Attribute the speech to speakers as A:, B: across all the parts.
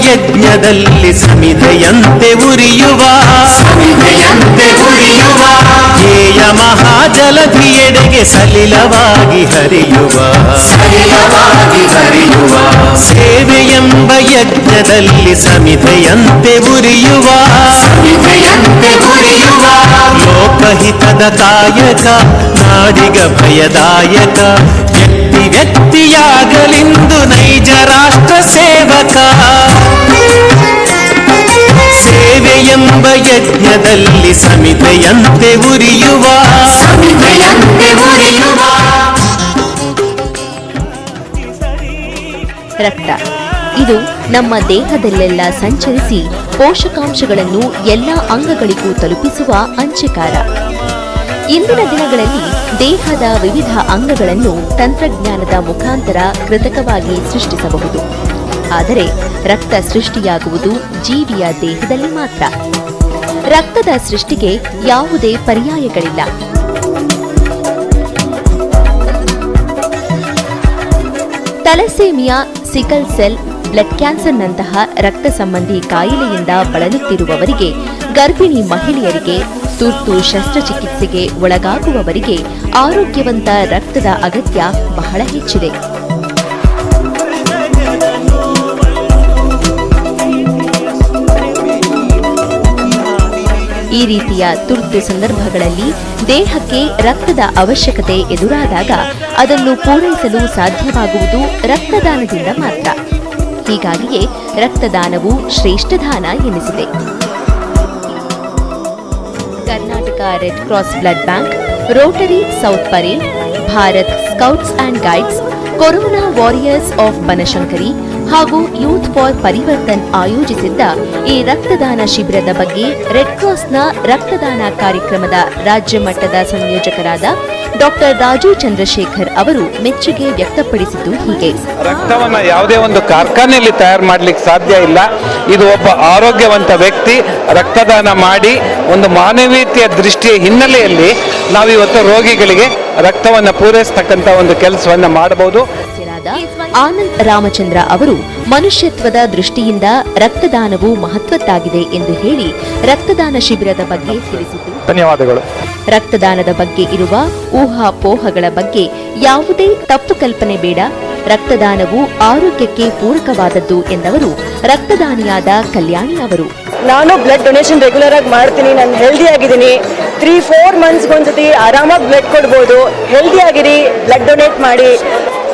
A: ಯಜ್ಞದಲ್ಲಿ ಸಮಿಧೆಯಂತೆ ಉರಿಯುವ ಧ್ಯೇಯ ಮಹಾಜಲಧಿಯೆಡೆಗೆ ಸಲಿಲವಾಗಿ ಹರಿಯುವ ಸೇವೆಯೆಂಬ ಯಜ್ಞದಲ್ಲಿ ಸಮಿಧೆಯಂತೆ ಉರಿಯುವ ಲೋಕಹಿತದ ಕಾಯಕ ನಾಡಿಗ ಭಯದಾಯಕ ವ್ಯಕ್ತಿ ವ್ಯಕ್ತಿಯಾಗಲಿಂದು ನೈಜ ರಾಷ್ಟ್ರ ಸೇವಕ ಸೇವೆಯೆಂಬ ಯಜ್ಞದಲ್ಲಿ ಸಮಿಧೆಯಂತೆ ಉರಿಯುವ
B: ರಕ್ತ ಇದು ನಮ್ಮ ದೇಹದಲ್ಲೆಲ್ಲ ಸಂಚರಿಸಿ ಪೋಷಕಾಂಶಗಳನ್ನು ಎಲ್ಲ ಅಂಗಗಳಿಗೂ ತಲುಪಿಸುವ ಅಂಚೆಕಾರ. ಇಂದಿನ ದಿನಗಳಲ್ಲಿ ದೇಹದ ವಿವಿಧ ಅಂಗಗಳನ್ನು ತಂತ್ರಜ್ಞಾನದ ಮುಖಾಂತರ ಕೃತಕವಾಗಿ ಸೃಷ್ಟಿಸಬಹುದು. ಆದರೆ ರಕ್ತ ಸೃಷ್ಟಿಯಾಗುವುದು ಜೀವಿಯ ದೇಹದಲ್ಲಿ ಮಾತ್ರ. ರಕ್ತದ ಸೃಷ್ಟಿಗೆ ಯಾವುದೇ ಪರ್ಯಾಯಗಳಿಲ್ಲ. ತಲೆಸೇಮಿಯಾ, ಸಿಕಲ್ ಸೆಲ್, ಬ್ಲಡ್ ಕ್ಯಾನ್ಸರ್ನಂತಹ ರಕ್ತ ಸಂಬಂಧಿ ಕಾಯಿಲೆಯಿಂದ ಬಳಲುತ್ತಿರುವವರಿಗೆ, ಗರ್ಭಿಣಿ ಮಹಿಳೆಯರಿಗೆ, ತುರ್ತು ಶಸ್ತ್ರಚಿಕಿತ್ಸೆಗೆ ಒಳಗಾಗುವವರಿಗೆ ಆರೋಗ್ಯವಂತ ರಕ್ತದ ಅಗತ್ಯ ಬಹಳ ಹೆಚ್ಚಿದೆ. ಈ ರೀತಿಯ ತುರ್ತು ಸಂದರ್ಭಗಳಲ್ಲಿ ದೇಹಕ್ಕೆ ರಕ್ತದ ಅವಶ್ಯಕತೆ ಎದುರಾದಾಗ ಅದನ್ನು ಪೂರೈಸಲು ಸಾಧ್ಯವಾಗುವುದು ರಕ್ತದಾನದಿಂದ ಮಾತ್ರ. ಹೀಗಾಗಿಯೇ ರಕ್ತದಾನವು ಶ್ರೇಷ್ಠ ದಾನ ಎನಿಸಿದೆ. Karnataka red cross blood bank, Rotary south parade, Bharat scouts and guides, corona warriors of Banashankari ಹಾಗೂ ಯೂತ್ ಫಾರ್ ಪರಿವರ್ತನ್ ಆಯೋಜಿಸಿದ್ದ ಈ ರಕ್ತದಾನ ಶಿಬಿರದ ಬಗ್ಗೆ ರೆಡ್ ಕ್ರಾಸ್ನ ರಕ್ತದಾನ ಕಾರ್ಯಕ್ರಮದ ರಾಜ್ಯ ಮಟ್ಟದ ಸಂಯೋಜಕರಾದ ಡಾಕ್ಟರ್ ರಾಜು ಚಂದ್ರಶೇಖರ್ ಅವರು ಮೆಚ್ಚುಗೆ ವ್ಯಕ್ತಪಡಿಸಿದ್ದು ಹೀಗೆ.
C: ರಕ್ತವನ್ನ ಯಾವುದೇ ಒಂದು ಕಾರ್ಖಾನೆಯಲ್ಲಿ ತಯಾರು ಮಾಡಲಿಕ್ಕೆ ಸಾಧ್ಯ ಇಲ್ಲ. ಇದು ಒಬ್ಬ ಆರೋಗ್ಯವಂತ ವ್ಯಕ್ತಿ ರಕ್ತದಾನ ಮಾಡಿ ಒಂದು ಮಾನವೀಯತೆಯ ದೃಷ್ಟಿಯ ಹಿನ್ನೆಲೆಯಲ್ಲಿ ನಾವಿವತ್ತು ರೋಗಿಗಳಿಗೆ ರಕ್ತವನ್ನು ಪೂರೈಸತಕ್ಕಂಥ ಒಂದು ಕೆಲಸವನ್ನ ಮಾಡಬಹುದು.
B: ಆನಂದ್ ರಾಮಚಂದ್ರ ಅವರು ಮನುಷ್ಯತ್ವದ ದೃಷ್ಟಿಯಿಂದ ರಕ್ತದಾನವು ಮಹತ್ವದ್ದಾಗಿದೆ ಎಂದು ಹೇಳಿ ರಕ್ತದಾನ ಶಿಬಿರದ ಬಗ್ಗೆ ತಿಳಿಸಿದ್ದು,
C: ಧನ್ಯವಾದಗಳು.
B: ರಕ್ತದಾನದ ಬಗ್ಗೆ ಇರುವ ಊಹಾಪೋಹಗಳ ಬಗ್ಗೆ ಯಾವುದೇ ತಪ್ಪು ಕಲ್ಪನೆ ಬೇಡ. ರಕ್ತದಾನವು ಆರೋಗ್ಯಕ್ಕೆ ಪೂರಕವಾದದ್ದು ಎಂದವರು ರಕ್ತದಾನಿಯಾದ ಕಲ್ಯಾಣಿ ಅವರು.
D: ನಾನು ಬ್ಲಡ್ ಡೊನೇಷನ್ ರೆಗ್ಯುಲರ್ ಆಗಿ ಮಾಡ್ತೀನಿ. ನಾನು ಹೆಲ್ದಿ ಆಗಿದ್ದೀನಿ. 3-4 ಮಂತ್ಸ್ಗೊಂದ್ಸತಿ ಆರಾಮಾಗಿ ಬ್ಲಡ್ ಕೊಡ್ಬೋದು. ಹೆಲ್ದಿ ಆಗಿರಿ, ಬ್ಲಡ್ ಡೊನೇಟ್ ಮಾಡಿ.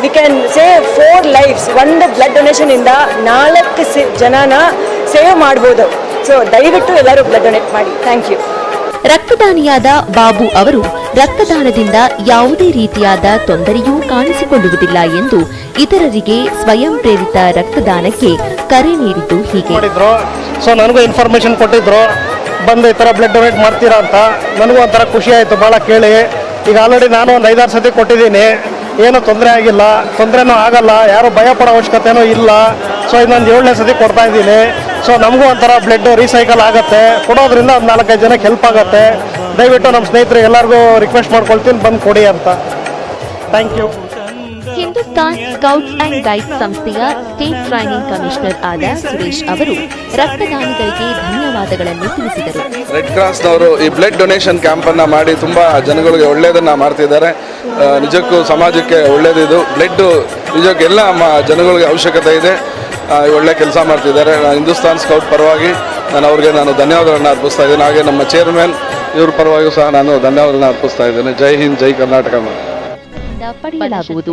D: We can save 4 lives. ಒಂದು ಬ್ಲಡ್ ಡೊನೇಷನ್ ಇಂದ 4 ಜನನ ಸೇವ್ ಮಾಡ್ಬೋದು. ಸೊ ದಯವಿಟ್ಟು ಎಲ್ಲರೂ ಬ್ಲಡ್ ಡೊನೇಟ್ ಮಾಡಿ. Thank you.
B: ರಕ್ತದಾನಿಯಾದ ಬಾಬು ಅವರು ರಕ್ತದಾನದಿಂದ ಯಾವುದೇ ರೀತಿಯಾದ ತೊಂದರೆಯೂ ಕಾಣಿಸಿಕೊಳ್ಳುವುದಿಲ್ಲ ಎಂದು ಇತರರಿಗೆ ಸ್ವಯಂ ಪ್ರೇರಿತ ರಕ್ತದಾನಕ್ಕೆ ಕರೆ ನೀಡಿದ್ದು ಹೀಗೆ.
E: ಸೊ ನನಗೂ ಇನ್ಫಾರ್ಮೇಶನ್ ಕೊಟ್ಟಿದ್ರು, ಬಂದು ಈ ಥರ ಬ್ಲಡ್ ಡೊನೇಟ್ ಮಾಡ್ತೀರಾ ಅಂತ. ನನಗೂ ಒಂಥರ ಖುಷಿ ಆಯಿತು ಭಾಳ ಕೇಳಿ. ಈಗ ಆಲ್ರೆಡಿ ನಾನು ಒಂದು 5-6 ಸತಿ ಕೊಟ್ಟಿದ್ದೀನಿ. ಏನೂ ತೊಂದರೆ ಆಗಿಲ್ಲ, ತೊಂದರೆನೂ ಆಗಲ್ಲ, ಯಾರೂ ಭಯ ಪಡೋ ಅವಶ್ಯಕತೆನೂ ಇಲ್ಲ. ಸೊ ಇನ್ನೊಂದು 7ನೇ ಸತಿ ಕೊಡ್ತಾ ಇದ್ದೀನಿ. ಸೊ ನಮಗೂ ಒಂಥರ ಬ್ಲಡ್ ರೀಸೈಕಲ್ ಆಗುತ್ತೆ. ಕೊಡೋದ್ರಿಂದ ಒಂದು 4-5 ಜನಕ್ಕೆ ಹೆಲ್ಪ್ ಆಗುತ್ತೆ. ದಯವಿಟ್ಟು ನಮ್ಮ ಸ್ನೇಹಿತರಿಗೆ ಎಲ್ಲರಿಗೂ ರಿಕ್ವೆಸ್ಟ್ ಮಾಡ್ಕೊಳ್ತೀನಿ, ಬಂದು ಕೊಡಿ ಅಂತ. Thank you.
B: Hindustan scouts and guides ಸಂಸ್ಥೆಯ ಸ್ಟೇಟ್ ಟ್ರೈನಿಂಗ್ ಕಮಿಷನರ್ ಆದ ಸುರೇಶ್ ಅವರು ರಕ್ತದಾನಿಗಳಿಗೆ ಧನ್ಯವಾದಗಳನ್ನು ತಿಳಿಸಿದರು.
F: ರೆಡ್ ಕ್ರಾಸ್ನವರು ಈ ಬ್ಲಡ್ ಡೊನೇಷನ್ ಕ್ಯಾಂಪ್ ಅನ್ನ ಮಾಡಿ ತುಂಬಾ ಜನಗಳಿಗೆ ಒಳ್ಳೆಯದನ್ನ ಮಾಡ್ತಿದ್ದಾರೆ. ನಿಜಕ್ಕೂ ಸಮಾಜಕ್ಕೆ ಒಳ್ಳೆಯದಿದು. ಬ್ಲಡ್ ನಿಜಕ್ಕೂ ಎಲ್ಲ ಜನಗಳಿಗೆ ಅವಶ್ಯಕತೆ ಇದೆ. ಒಳ್ಳೆ ಕೆಲಸ ಮಾಡ್ತಿದ್ದಾರೆ. ಹಿಂದೂಸ್ತಾನ್ ಸ್ಕೌಟ್ ಪರವಾಗಿ ಅವ್ರಿಗೆ ಧನ್ಯವಾದಗಳನ್ನ ಅರ್ಪಿಸ್ತಾ ಇದ್ದೇನೆ. ಹಾಗೆ ನಮ್ಮ ಚೇರ್ಮನ್ ಇವ್ರ ಪರವಾಗಿಯೂ ಸಹ ನಾನು ಧನ್ಯವಾದಗಳನ್ನ ಅರ್ಪಿಸ್ತಾ ಇದ್ದೇನೆ. ಜೈ ಹಿಂದ್, ಜೈ ಕರ್ನಾಟಕ.
B: ಪಡೆಯಲಾಗುವುದು.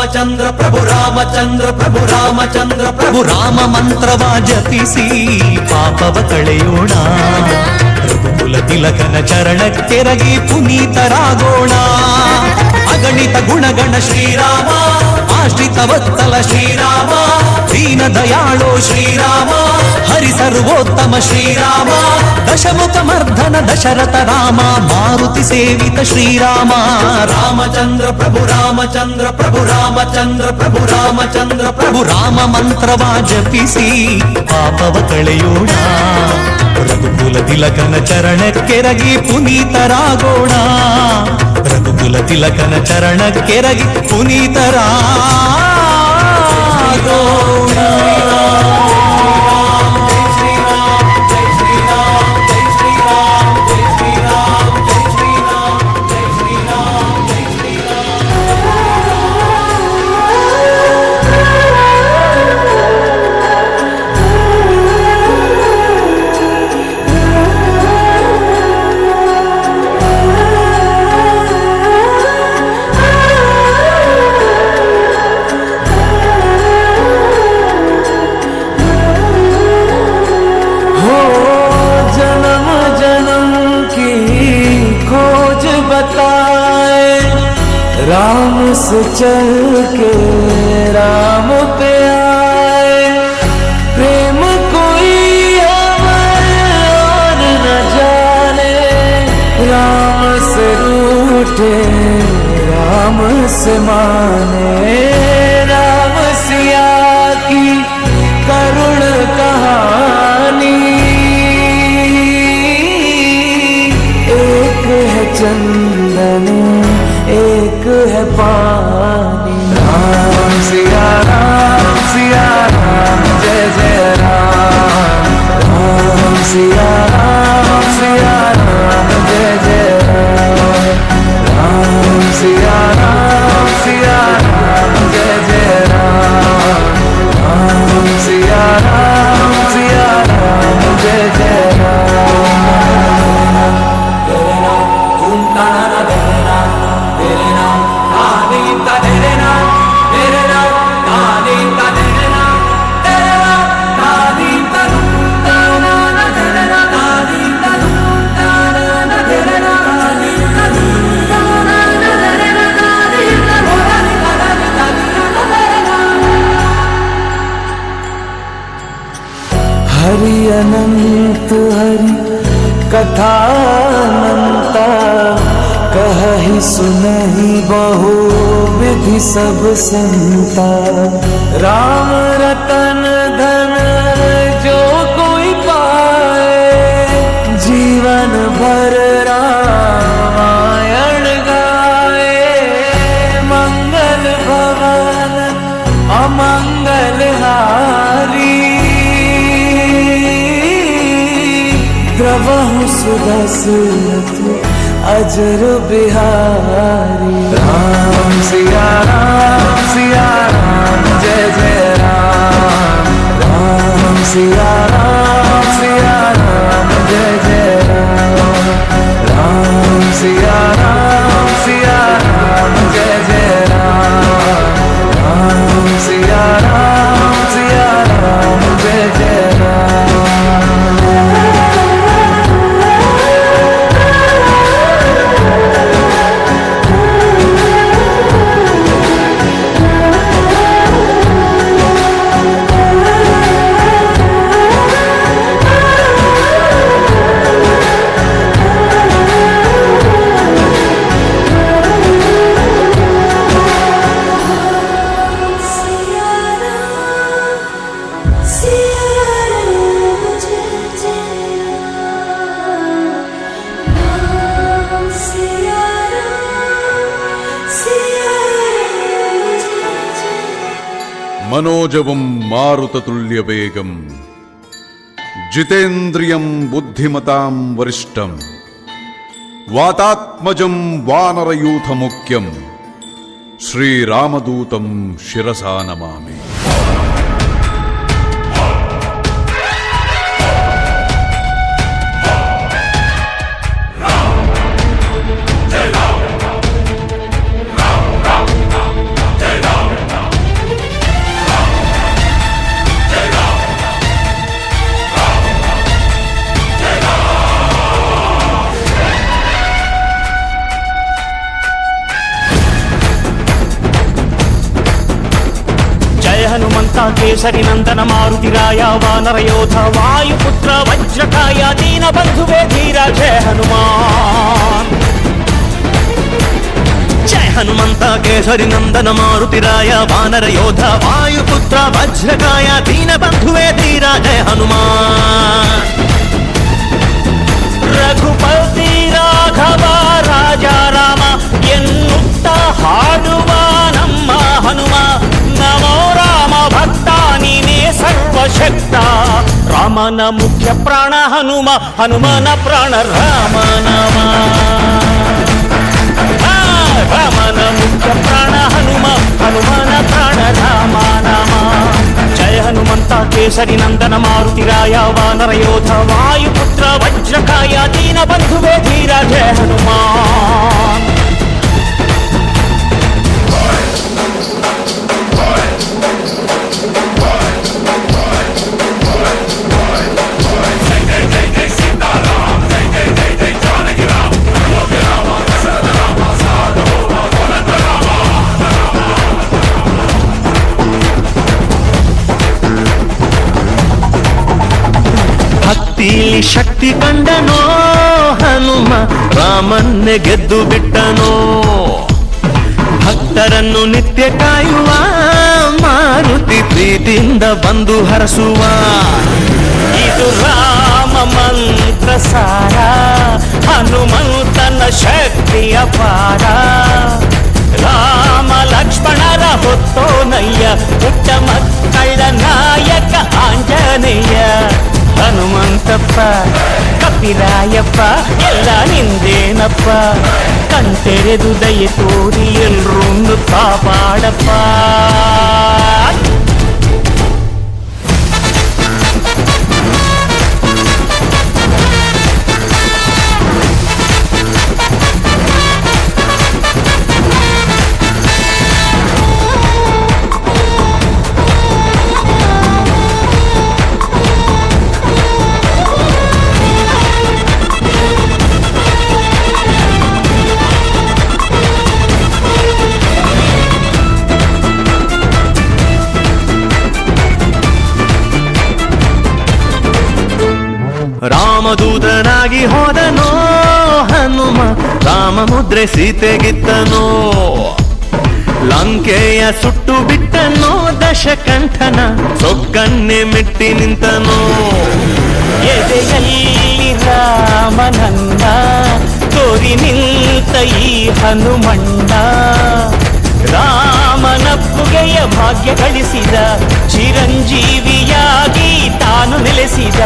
A: ರಾಮಚಂದ್ರ ಪ್ರಭು ರಾಮಚಂದ್ರ ಪ್ರಭು ರಾಮಚಂದ್ರ ಪ್ರಭು ರಾಮ ಮಂತ್ರವ ಜಪಿಸಿ ಪಾಪವ ಕಳೆಯೋಣ ರಘುಕುಲ ತಿಲಕನ ಚರಣಕ್ಕೆರಗಿ ಪುನೀತರಾಗೋಣ ಅಗಣಿತ ಗುಣಗಣ ಶ್ರೀರಾಮ ಆಶ್ರಿತ ವತ್ಸಲ ಶ್ರೀರಾಮ ದೀನ ದಯಾಳೋ ಶ್ರೀರಾಮ ಹರಿ ಸರ್ವೋತ್ತಮ ಶ್ರೀರಾಮ ದಶಮುಖ ಮರ್ಧನ ದಶರಥ ರಾಮ ಮಾರುತಿ ಸೇವಿತ ಶ್ರೀರಾಮ ರಾಮಚಂದ್ರ ಪ್ರಭು ರಾಮಚಂದ್ರ ಪ್ರಭು ರಾಮಚಂದ್ರ ಪ್ರಭು ರಾಮಚಂದ್ರ ಪ್ರಭು ರಾಮ ಮಂತ್ರವ ಜಪಿಸಿ ಪಾಪವ ಕಳೆಯೋಣ ರಘುಕುಲ ತಿಲಕನ ಚರಣಕ್ಕೆರಗಿ ಪುನೀತರಾಗೋಣ ರಘುಕುಲ ತಿಲಕನ ಚರಣಕ್ಕೆರಗಿ ಪುನೀತರಾಗೋಣ.
G: राम से चल के राम पे आए, प्रेम कोई और न जाने, राम से रूठे राम से माने, राम सिया की करुण कहानी, एक है चंदन एक है पानी। राम सिया राम जय जय राम, राम सिया राम जय जय राम, राम सिया राम जय जय राम, राम सिया राम जय जय हरि अनंत हरि कथा अनंता, कहहि सुनहि बहु विधि सब संता, राम रतन धन जो कोई पाए, जीवन भर रामायण गाए, मंगल भवन अमंगल हारी, द्रवहु सुदशरथ अजर बिहारी। राम सिया राम जय जय राम, राम सिया राम जय जय राम, राम सिया राम जय जय राम, राम सिया राम जय जय राम।
H: मनोजवं मारुततुल्यवेगं जितेन्द्रियं बुद्धिमतां वरिष्ठं वातात्मजं वानरयूथमुख्यं श्रीरामदूतं शिरसा नमामि।
I: जय राम
A: ಕೇಸರಿ ನಂದನ ಮಾರುತಿರಾಯ ವಾನರ ಯೋಧ ವಾಯುಪುತ್ರ ವಜ್ರಕಾಯ ದೀನ ಬಂಧುವೇ ಧೀರ ಜಯ ಹನುಮಾನ್. ಜಯ ಹನುಮಂತ ಕೇಸರಿ ನಂದನ ಮಾರುತಿರಾಯ ವಾನರ ಯೋಧ ವಾಯುಪುತ್ರ ವಜ್ರಕಾಯ ದೀನ ಬಂಧುವೇ ಧೀರ ಜಯ ಹನುಮಾನ್. ರಘುಪತಿ ರಾಘವ ರಾಜ ರಾಮ ಎನ್ನುತ್ತ ಹಾಡುವ ನಮ್ಮ ಹನುಮ. ನಮೋ ರಾಮ ಭಕ್ತ ನೀನೇ ಸರ್ವಶಕ್ತ. ರಾಮನ ಮುಖ್ಯ ಪ್ರಾಣ ಹನುಮ, ಹನುಮನ ಪ್ರಾಣ ರಾಮ ನಾಮ. ರಾಮನ ಮುಖ್ಯ ಪ್ರಾಣ ಹನುಮ, ಹನುಮನ ಪ್ರಾಣ ರಾಮ ನಾಮ. ಜಯ ಹನುಮಂತ ಕೇಸರಿ ನಂದನ ಮಾರುತಿರಾಯ ವಾನರ ಯೋಧ ವಾಯುಪುತ್ರ ವಜ್ರಕಾಯ ದೀನ ಬಂಧುವೇ ಧೀರ ಜಯ ಹನುಮಾನ್. ಭಕ್ತಿಲಿ ಶಕ್ತಿ ಕಂಡನೋ ಹನುಮ, ರಾಮನ್ನೇ ಗೆದ್ದು ಬಿಟ್ಟನೋ. ಭಕ್ತರನ್ನು ನಿತ್ಯ ಕಾಯುವ ಮಾರುತಿ ಪ್ರೀತಿಯಿಂದ ಬಂದು ಹರಸುವ. ಇದು ರಾಮ ಮಂತ್ರ ಸಾರ, ಹನುಮಂತನ ಶಕ್ತಿಯ ಪಾರ. ರಾಮ ಲಕ್ಷ್ಮಣರ ಹೊತ್ತೋನಯ್ಯ, ಪುಟ್ಟ ಮಕ್ಕಳ ನಾಯಕ ಆಂಜನೇಯ. ಹನುಮಂತಪ್ಪ ಕಪಿರಾಯಪ್ಪ ಎಲ್ಲ ನಿಂದೇನಪ್ಪ. ಕಣ್ತೆರೆದು ದಯೆ ತೋರಿ ಎಲ್ರೂ ಕಾಪಾಡಪ್ಪ. ರಾಮದೂತನಾಗಿ ಹೋದನೋ ಹನುಮ, ರಾಮ ಮುದ್ರೆ ಸೀತೆಗಿತ್ತನೋ. ಲಂಕೆಯ ಸುಟ್ಟು ಬಿಟ್ಟನೋ ದಶಕಂಠನ, ಸೊಕ್ಕನ್ನೇ ಮೆಟ್ಟಿ ನಿಂತನೋ. ಎದೆಯಲ್ಲಿ ರಾಮನನ್ನ ತೋರಿ ನಿಂತ ಈ ಹನುಮಣ್ಣ. ರಾಮನಪ್ಪುಗೆಯ ಭಾಗ್ಯ ಗಳಿಸಿದ, ಚಿರಂಜೀವಿಯಾಗಿ ತಾನು ನೆಲೆಸಿದ.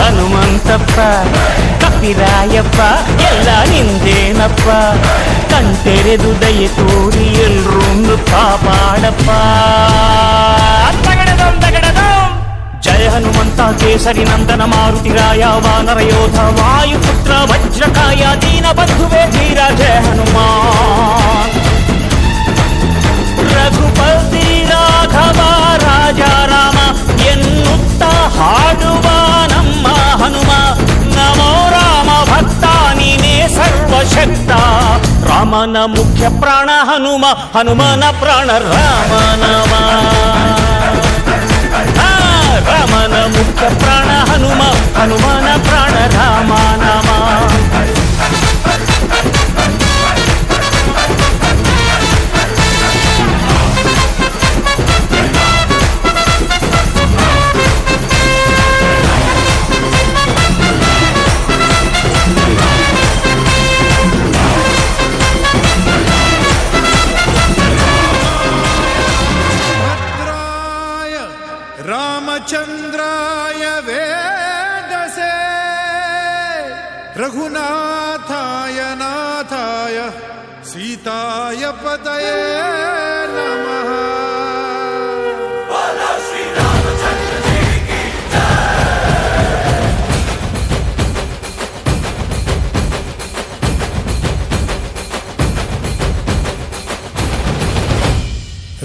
A: ಹನುಮಂತಪ್ಪ ಕಪಿರಾಯಪ್ಪ ಎಲ್ಲ ನಿಂದೇನಪ್ಪ. ಕಣ್ತೆರೆದು ದಯೆ ತೋರಿ ಎಲ್ರೂ ಕಾಪಾಡಪ್ಪ. ಜಯ ಹನುಮಂತ ಕೇಸರಿ ನಂದನ ಮಾರುತಿರಾಯ ವಾನರ ಯೋಧ ವಾಯುಪುತ್ರ ವಜ್ರಕಾಯ ದೀನ ಬಂಧುವೇ ಧೀರ ಜಯ ಹನುಮಾನ್. ರಘುಪತಿ ರಾಘವ ರಾಜ ರಾಮ ಎನ್ನುತ್ತ ಹಾಡುವ ನಮ್ಮ ಹನುಮ. ನಮೋ ರಾಮ ಭಕ್ತ ನೀನೇ ಸರ್ವಶಕ್ತ. ರಾಮನ ಮುಖ್ಯ ಪ್ರಾಣ ಹನುಮ, ಹನುಮನ ಪ್ರಾಣ ರಾಮ ನಾಮ. ರಾಮನ ಮುಖ್ಯ ಪ್ರಾಣ ಹನುಮ, ಹನುಮನ ಪ್ರಾಣ ರಾಮ ನಾಮ.
I: रामचंद्राय वेदसे रघुनाथाय नाथाय सीताय पतये नमः.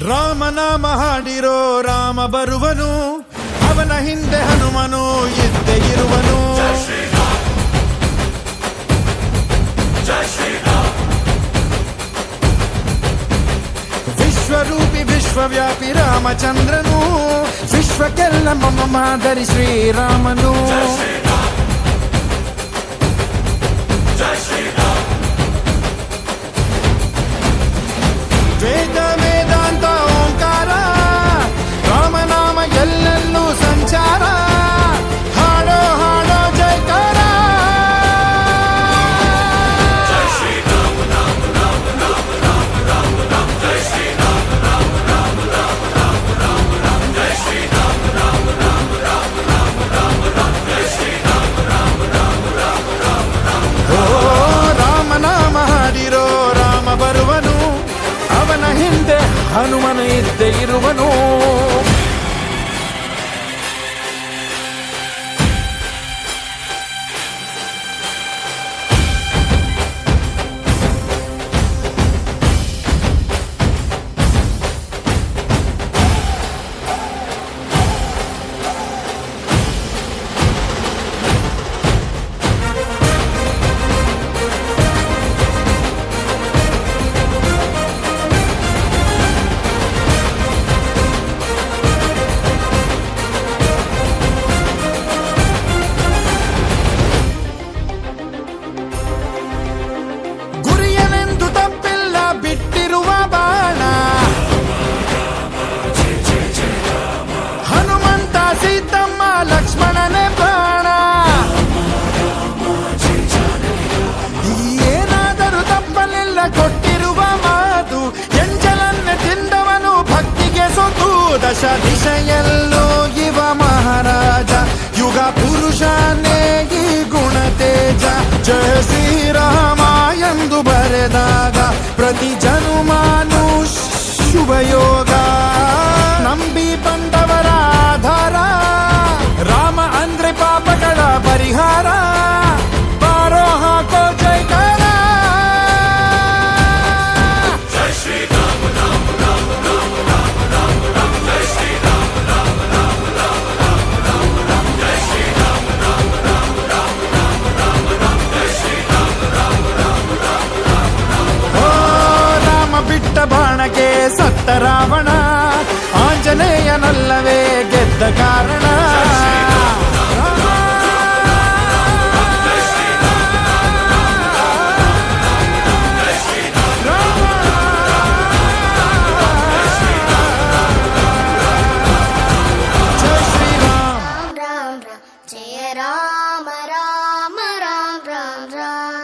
I: ರಾಮನಾಮ ಹಾಡಿರೋ ರಾಮ ಬರುವನು, ಅವನ ಹಿಂದೆ ಹನುಮನು ಇದ್ದೇ ಇರುವನು. ವಿಶ್ವರೂಪಿ ವಿಶ್ವ ವಿಶ್ವವ್ಯಾಪಿ ರಾಮಚಂದ್ರನು, ವಿಶ್ವಕ್ಕೆಲ್ಲ ಮಮ ಮಾದರಿ ಶ್ರೀರಾಮನು. ವೇದ ವೇದಾಂತ ಓಂಕಾರ, ರಾಮನಾಮ ಎಲ್ಲೆಲ್ಲೂ ಸಂಚಾರ, ಹಾಡೋ ಹಾಡೋ ಜೈಕಾರ. ಓ ರಾಮನಾಮ ಹಾಡಿರೋ ರಾಮ ಬರುವನು, ಅವನ ಹಿಂದೆ ಹನುಮನು ಇದ್ದೇ ಇರುವನು. ಗುರಿಯನೆಂದು ತಪ್ಪಿಲ್ಲ ಬಿಟ್ಟಿರುವ ಬಾಣ, ಹನುಮಂತ ಸೀತಮ್ಮ ಲಕ್ಷ್ಮಣನೇ ಪ್ರಾಣ. ಏನಾದರೂ ತಪ್ಪಲಿಲ್ಲ ಕೊಟ್ಟಿರುವ ಮಾತು, ಎಂಜಲನ್ನೇ ತಿಂದವನು ಭಕ್ತಿಗೆ ಸೊತ್ತು. ದಶ ದಿಶೆಯಲ್ಲೂ ಇವ ಮಹಾರಾಜ, ಯುಗ ಪುರುಷನೇ ಈ ಗುಣ ತೇಜ. ಜಯ ಶ್ರೀರಾಮ ಎಂದು ಬರೆದಾಗ ಪ್ರತಿ ಜನುಮಾನು ಶುಭಯೋಗ. ನಂಬಿ ಬಂದವರ ಆಧಾರ, ರಾಮ ಅಂದ್ರೆ ಪಾಪಗಳ ಪರಿಹಾರ. ಬಾರೋ ಹಾಕೋ ಜೈಕಾರ. ಓ ರಾಮ ಬಿಟ್ಟ ಬಾಣಕ್ಕೆ ಸತ್ತ ರಾವಣ, ಆಂಜನೇಯನಲ್ಲವೇ ಗೆದ್ದ ಕಾರಣ. ಜೈ ಶ್ರೀರಾಮ್.
J: राम राम जय राम राम राम राम राम.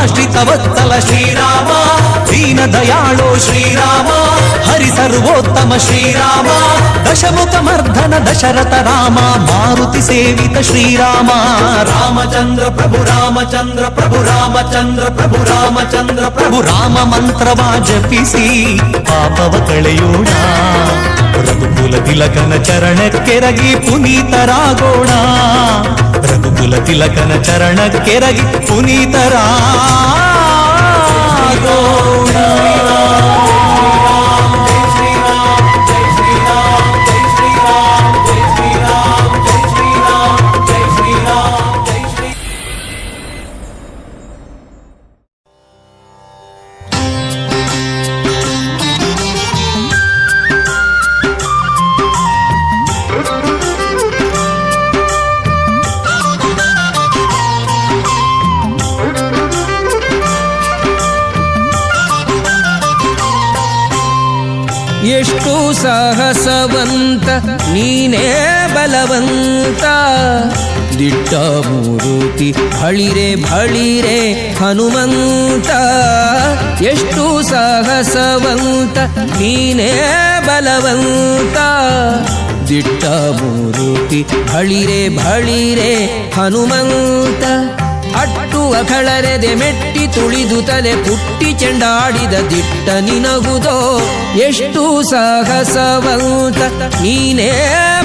A: ಆಶ್ರಿತವತ್ಸಲ ಶ್ರೀರಾಮ, ದೀನ ದಯಾಳೋ ಶ್ರೀರಾಮ, ಹರಿ ಸರ್ವೋತ್ತಮ ಶ್ರೀರಾಮ, ದಶಮುಖ ಮರ್ಧನ ದಶರಥ ರಾಮ, ಮಾರುತಿ ಸೇವಿತ ಶ್ರೀರಾಮ. ರಾಮಚಂದ್ರ ಪ್ರಭು ರಾಮಚಂದ್ರ ಪ್ರಭು ರಾಮಚಂದ್ರ ಪ್ರಭು ರಾಮಚಂದ್ರ ಪ್ರಭು ರಾಮ ಮಂತ್ರವ ಜಪಿಸಿ ಪಾಪವ ಕಳೆಯೋಣ. ರಘುಕುಲ ತಿಲಕನ ಚರಣಕ್ಕೆರಗಿ ಪುನೀತರಾಗೋಣ. ರಘುಕುಲ ತಿಲಕನ ಚರಣಕ್ಕೆರಗಿ ಪುನೀತರಾಗೋಣ.
K: ಎಷ್ಟು ಸಾಹಸವಂತ ನೀನೇ ಬಲವಂತ, ದಿಟ್ಟ ಮೂರುತಿ ಭಳಿರೆ ಭಳಿರೆ ಹನುಮಂತ. ಎಷ್ಟು ಸಾಹಸವಂತ ನೀನೇ ಬಲವಂತ, ದಿಟ್ಟ ಮೂರುತಿ ಭಳಿರೆ ಭಳಿರೆ ಹನುಮಂತ. ಅಟ್ಟು ಅಖಳರೆದೆ ಮೆಟ್ಟಿ ತುಳಿದು ತಲೆ ಪುಟ್ಟಿ ಚೆಂಡಾಡಿದ ದಿಟ್ಟ ನಿನಗುದೋ. ಎಷ್ಟು ಸಾಹಸವಂತ ನೀನೇ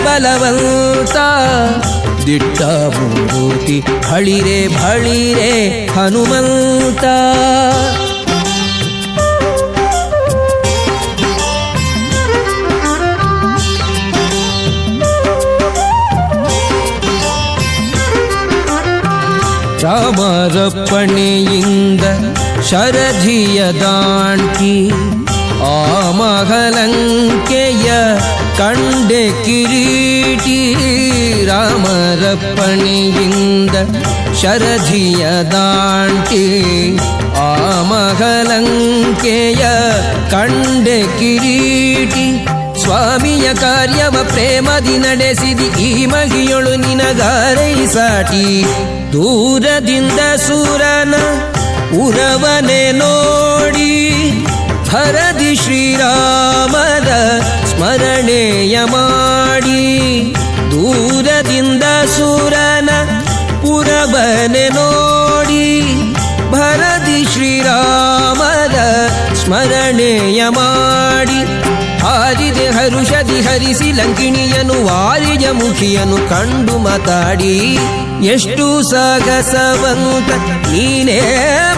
K: ಬಲವಂತ, ದಿಟ್ಟ ಮೂರುತಿ ಭಳಿರೆ ಭಳಿರೆ ಹನುಮಂತ. ರಾಮರಪ್ಪಣೆಯಿಂದ ಶರಧಿಯ ದಾಂಟಿ, ಆ ಮಹಲಂಕೆಯ ಕಂಡೆ ಕಿರೀಟಿ. ರಾಮರಪ್ಪಣೆಯಿಂದ ಶರಧಿಯ ದಾಂಟಿ, ಆ ಮಹಲಂಕೆಯ ಕಂಡೆ ಕಿರೀಟಿ. ಸ್ವಾಮಿಯ ಕಾರ್ಯವ ಪ್ರೇಮದಿ ನಡೆಸಿದಿ, ಈ ಮಗಿಯೊಳು ನಿನಗಾರೈ ಸಾಟಿ. ದೂರದಿಂದ ಸೂರನ ಉರವನೆ ನೋಡಿ, ಹರದಿ ಶ್ರೀರಾಮದ ಸ್ಮರಣೆಯ ಮಾಡಿ. ದೂರದಿಂದ ಸೂರನ ಉರವನೆ ನೋಡಿ, ಭರದಿ ಶ್ರೀರಾಮದ ಸ್ಮರಣೆಯ ಮಾಡಿ. ಹಾರಿದೆ ಹರುಷದಿ ಹರಿಸಿ ಲಂಕಿಣಿಯನು, ವಾಲಿಜ ಮುಖಿಯನು ಕಂಡು ಮಾತಾಡಿ. ಎಷ್ಟು ಸಾಗಸವಂತ ನೀನೇ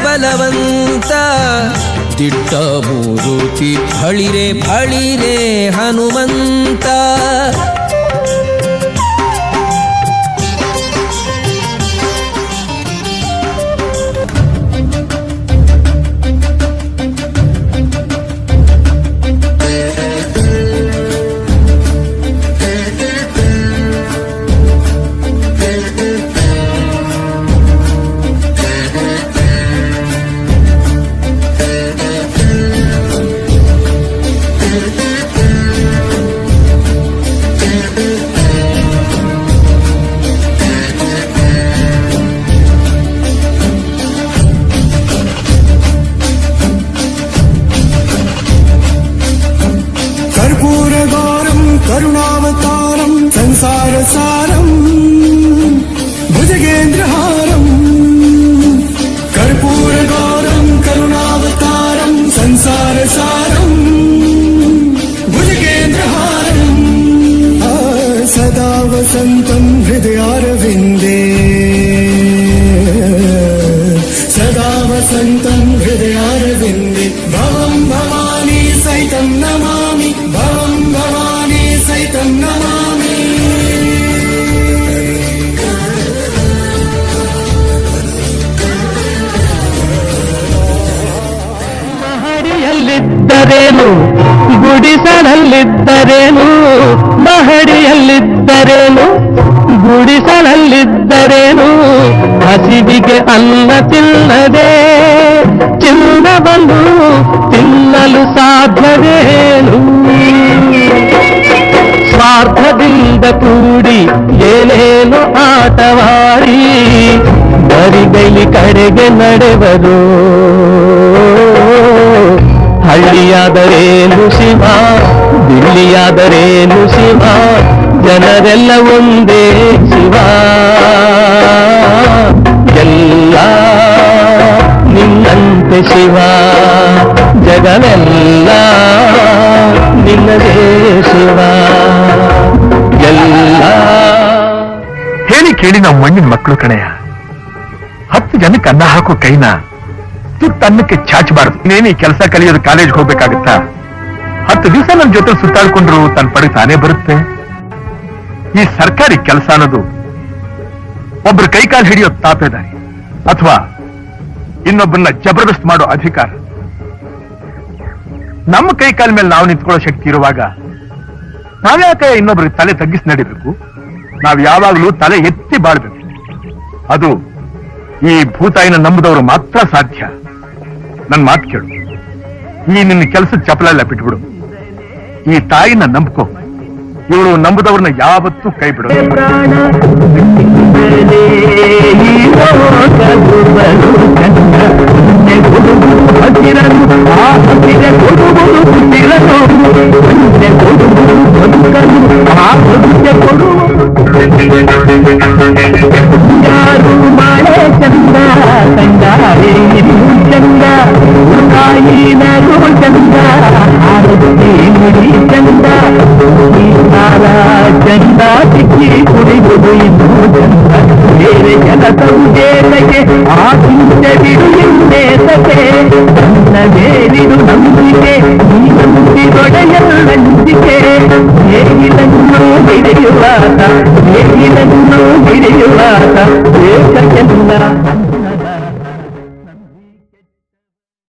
K: ಬಲವಂತ, ದಿಟ್ಟ ಮೂರುತಿ ಭಳಿರೆ ಭಳಿರೆ ಹನುಮಂತ.
I: కరుణావతారం సంసారసారం భుజగేంద్రహారం. కర్పూరగౌరం కరుణావతారం సంసారసారం భుజగేంద్రహారం. సదా వసంతం హృదయారవిందే, సదా వసంతం హృదయారవిందే. భవం భవానీ సైతం నమామి, భవం భవానీ సైతం నమామి.
E: ಮಹಡಿಯಲ್ಲಿದ್ದರೇನು ಗುಡಿಸಲಲ್ಲಿದ್ದರೇನು, ಮಹಡಿಯಲ್ಲಿದ್ದರೇನು ಗುಡಿಸಲಲ್ಲಿದ್ದರೇನು, ಹಸಿವಿಗೆ ಅನ್ನ ತಿನ್ನದೆ ಚಿನ್ನವನ್ನು ತಿನ್ನಲು ಸಾಧ್ಯವೇನು. ಸ್ವಾರ್ಥದಿಂದ ಕೂಡಿ ಏನೇನು ಆಟವಾಡಿ, ಬರಿಗೈ
A: ಬೇಲಿ ಕಡೆಗೆ ನಡೆವರು. ಹಳ್ಳಿಯಾದರೇನು ಶಿವ, ದಿಲ್ಲಿಯಾದರೇನು ಶಿವ, ಜನರೆಲ್ಲ ಒಂದೇ ಶಿವ. ಎಲ್ಲ ನಿನ್ನಂತೆ ಶಿವ, ಜಗವೆಲ್ಲ ನಿನ್ನದೇ ಶಿವ. ಎಲ್ಲ
E: ಹೇಳಿ ಕೇಳಿ ನಾವು ಮಣ್ಣಿನ ಮಕ್ಕಳು ಕಣೆಯ. 10 ಜನಕ್ಕೆ ಅನ್ನ ಹಾಕೋ ಕೈನ ತುತ್ತನ್ನಕ್ಕೆ ಚಾಚಬಾರದು. ನೀನು ಈ ಕೆಲಸ ಕಲಿಯೋದು ಕಾಲೇಜ್ಗೆ ಹೋಗ್ಬೇಕಾಗುತ್ತಾ? 10 ದಿವಸ ನನ್ನ ಜೊತೆ ಸುತ್ತಾಡ್ಕೊಂಡ್ರು ತನ್ನ ಪಡೆ ತಾನೇ ಬರುತ್ತೆ. ಈ ಸರ್ಕಾರಿ ಕೆಲಸ ಅನ್ನೋದು ಒಬ್ರು ಕೈಕಾಲು ಹಿಡಿಯೋ ತಾಪೇದಾರಿ ಅಥವಾ ಇನ್ನೊಬ್ಬರನ್ನ ಜಬರ್ದಸ್ತ್ ಮಾಡೋ ಅಧಿಕಾರ. ನಮ್ಮ ಕೈಕಾಲ ಮೇಲೆ ನಾವು ನಿಂತ್ಕೊಳ್ಳೋ ಶಕ್ತಿ ಇರುವಾಗ ನಾವ್ಯಾಕೆ ಇನ್ನೊಬ್ರಿಗೆ ತಲೆ ತಗ್ಗಿಸಿ ನಡಿಬೇಕು? ನಾವ್ ಯಾವಾಗಲೂ ತಲೆ ಎತ್ತಿ ಬಾಳ್ಬೇಕು. ಅದು ಈ ಭೂತಾಯಿನ ನಂಬುದವರು ಮಾತ್ರ ಸಾಧ್ಯ. ನನ್ ಮಾತು ಕೇಳು, ಈ ನಿನ್ನ ಕೆಲಸದ ಚಪಲೆಲ್ಲ ಬಿಟ್ಬಿಡು. ಈ ತಾಯಿನ ನಂಬ್ಕೋ. ಇವಳು ನಂಬುದವ್ರನ್ನ ಯಾವತ್ತೂ ಕೈ ಬಿಡು.
A: ಯಾರು ಮಾಡೆ ಚಂದ ಕಂಡಾರೆ ಚಂದ, ತಾಯಿನರು ಚಂದ, ಆರತಿ ಮುಡಿ ಚಂದ, ಈ ಕಾಲ ಚಂದ, ಸಿಕ್ಕಿ ಕುಡಿಯುವುದು ಇನ್ನೂ ಚಂದ. ಬೇರೆ ಕೆಲಸವು ಬೇರೆಗೆ ಆ ಚಿಂತೆ ಬಿಡು ಇನ್ನೇತಕ್ಕೆ, ನನ್ನ ಬೇರಿದು ನಂಬಿಕೆ, ಈ ನಂಬಿದೊಡೆಯಲ್ಲಂಚಿಕೆ. ಹೇಗಿಲನ್ನು ಹಿಡಿಯುವಾತ, ಹೇಗಿಲನ್ನು ಹಿಡಿಯುವಾತ, ದೇಶ ಚೆಂದ.